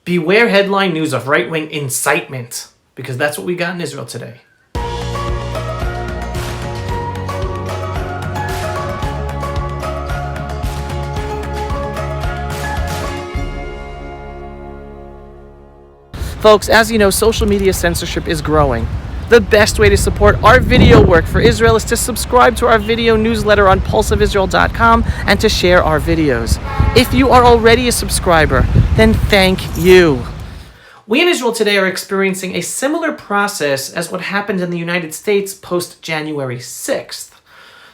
Beware headline news of right-wing incitement, because that's what we got in Israel today. Folks, as you know, social media censorship is growing. The best way to support our video work for Israel is to subscribe to our video newsletter on pulseofisrael.com and to share our videos. If you are already a subscriber, then thank you. We in Israel today are experiencing a similar process as what happened in the United States post-January 6th.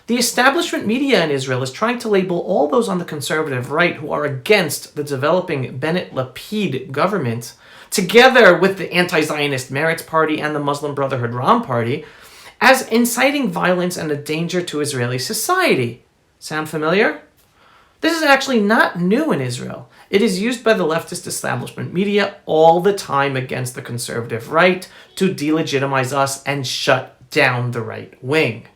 The establishment media in Israel is trying to label all those on the conservative right who are against the developing Bennett-Lapid government, together with the anti-Zionist Meretz party and the Muslim Brotherhood Ra'am party, as inciting violence and a danger to Israeli society. Sound familiar? This is actually not new in Israel. It is used by the leftist establishment media all the time against the conservative right to delegitimize us and shut down the right wing.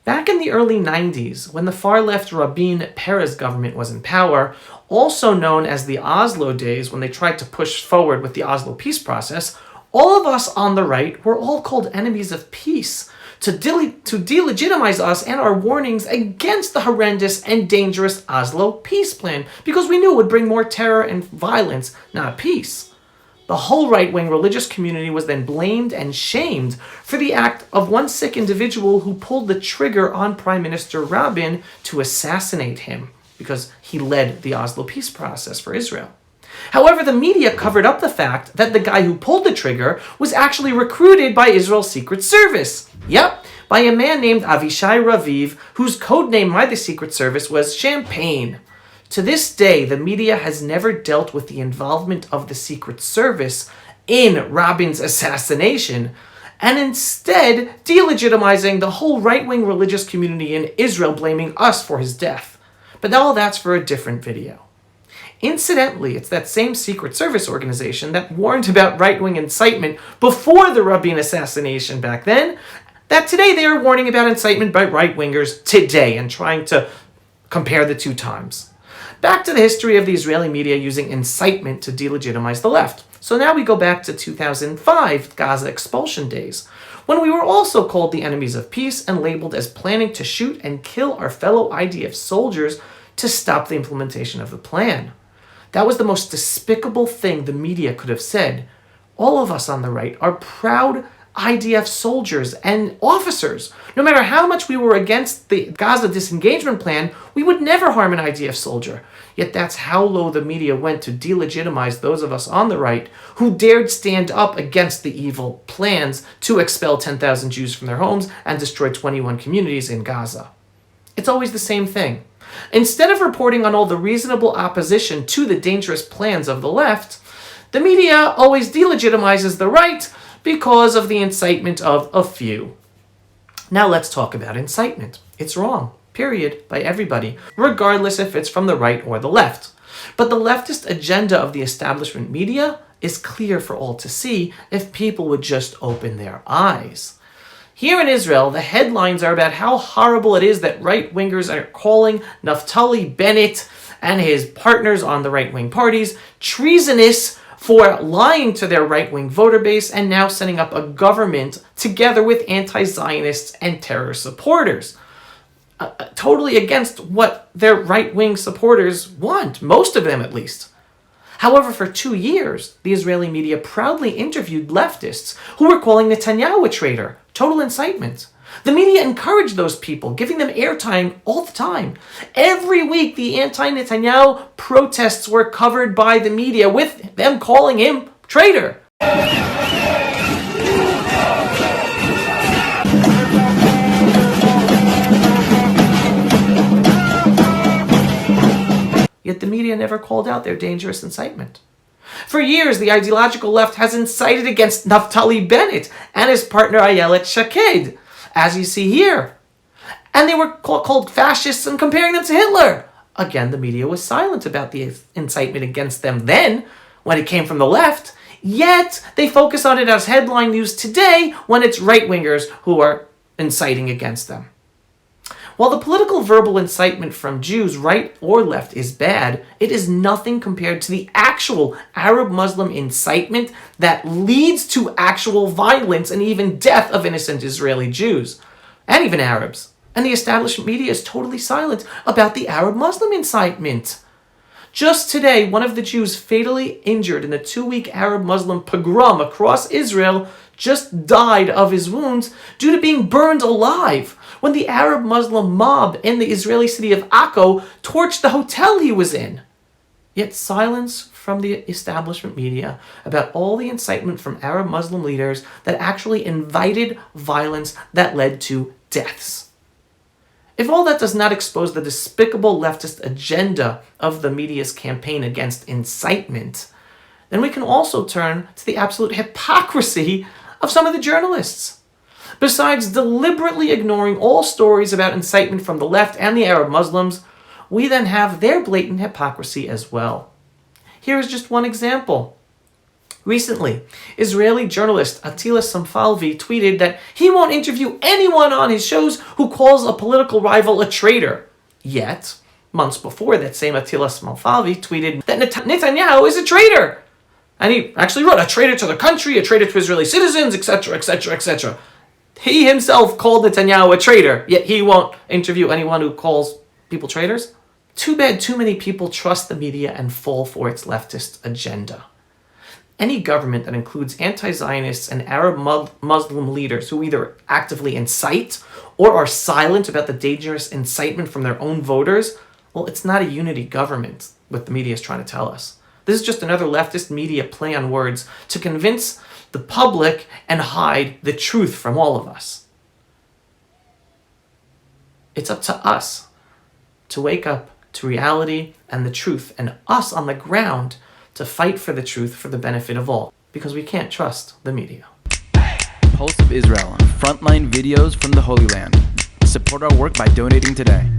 Back in the early 90s, when the far-left Rabin Peres government was in power, also known as the Oslo days when they tried to push forward with the Oslo peace process, all of us on the right were all called enemies of peace to delegitimize us and our warnings against the horrendous and dangerous Oslo peace plan, because we knew it would bring more terror and violence, not peace. The whole right-wing religious community was then blamed and shamed for the act of one sick individual who pulled the trigger on Prime Minister Rabin to assassinate him, because he led the Oslo peace process for Israel. However, the media covered up the fact that the guy who pulled the trigger was actually recruited by Israel's Secret Service. Yep, by a man named Avishai Raviv, whose code name by the Secret Service was Champagne. To this day, the media has never dealt with the involvement of the Secret Service in Rabin's assassination, and instead delegitimizing the whole right-wing religious community in Israel, blaming us for his death. But all that's for a different video. Incidentally, it's that same Secret Service organization that warned about right-wing incitement before the Rabin assassination back then, that today they are warning about incitement by right-wingers today and trying to compare the two times. Back to the history of the Israeli media using incitement to delegitimize the left. So now we go back to 2005, Gaza expulsion days, when we were also called the enemies of peace and labeled as planning to shoot and kill our fellow IDF soldiers to stop the implementation of the plan. That was the most despicable thing the media could have said. All of us on the right are proud IDF soldiers and officers. No matter how much we were against the Gaza disengagement plan, we would never harm an IDF soldier. Yet that's how low the media went to delegitimize those of us on the right who dared stand up against the evil plans to expel 10,000 Jews from their homes and destroy 21 communities in Gaza. It's always the same thing. Instead of reporting on all the reasonable opposition to the dangerous plans of the left, the media always delegitimizes the right because of the incitement of a few. Now let's talk about incitement. It's wrong, period, by everybody, regardless if it's from the right or the left. But the leftist agenda of the establishment media is clear for all to see if people would just open their eyes. Here in Israel, the headlines are about how horrible it is that right-wingers are calling Naftali Bennett and his partners on the right-wing parties treasonous for lying to their right-wing voter base and now setting up a government together with anti-Zionists and terror supporters. Totally against what their right-wing supporters want, most of them at least. However, for 2 years, the Israeli media proudly interviewed leftists who were calling Netanyahu a traitor, total incitement. The media encouraged those people, giving them airtime all the time. Every week, the anti-Netanyahu protests were covered by the media, with them calling him traitor. Yet the media never called out their dangerous incitement. For years, the ideological left has incited against Naftali Bennett and his partner Ayelet Shaked, as you see here. And they were called fascists and comparing them to Hitler. Again, the media was silent about the incitement against them then, when it came from the left. Yet, they focus on it as headline news today when it's right-wingers who are inciting against them. While the political verbal incitement from Jews, right or left, is bad, it is nothing compared to the actual Arab-Muslim incitement that leads to actual violence and even death of innocent Israeli Jews, and even Arabs. And the establishment media is totally silent about the Arab-Muslim incitement. Just today, one of the Jews fatally injured in the 2-week Arab-Muslim pogrom across Israel just died of his wounds due to being burned alive when the Arab-Muslim mob in the Israeli city of Akko torched the hotel he was in. Yet silence from the establishment media about all the incitement from Arab-Muslim leaders that actually invited violence that led to deaths. If all that does not expose the despicable leftist agenda of the media's campaign against incitement, then we can also turn to the absolute hypocrisy of some of the journalists. Besides deliberately ignoring all stories about incitement from the left and the Arab Muslims, we then have their blatant hypocrisy as well. Here is just one example. Recently, Israeli journalist Attila Samfalvi tweeted that he won't interview anyone on his shows who calls a political rival a traitor. Yet, months before, that same Attila Samfalvi tweeted that Netanyahu is a traitor. And he actually wrote, a traitor to the country, a traitor to Israeli citizens, etc., etc., etc. He himself called Netanyahu a traitor, yet he won't interview anyone who calls people traitors. Too bad too many people trust the media and fall for its leftist agenda. Any government that includes anti-Zionists and Arab Muslim leaders who either actively incite or are silent about the dangerous incitement from their own voters, well, it's not a unity government, what the media is trying to tell us. This is just another leftist media play on words to convince the public and hide the truth from all of us. It's up to us to wake up to reality and the truth, and us on the ground to fight for the truth for the benefit of all, because we can't trust the media. Pulse of Israel, frontline videos from the Holy Land. Support our work by donating today.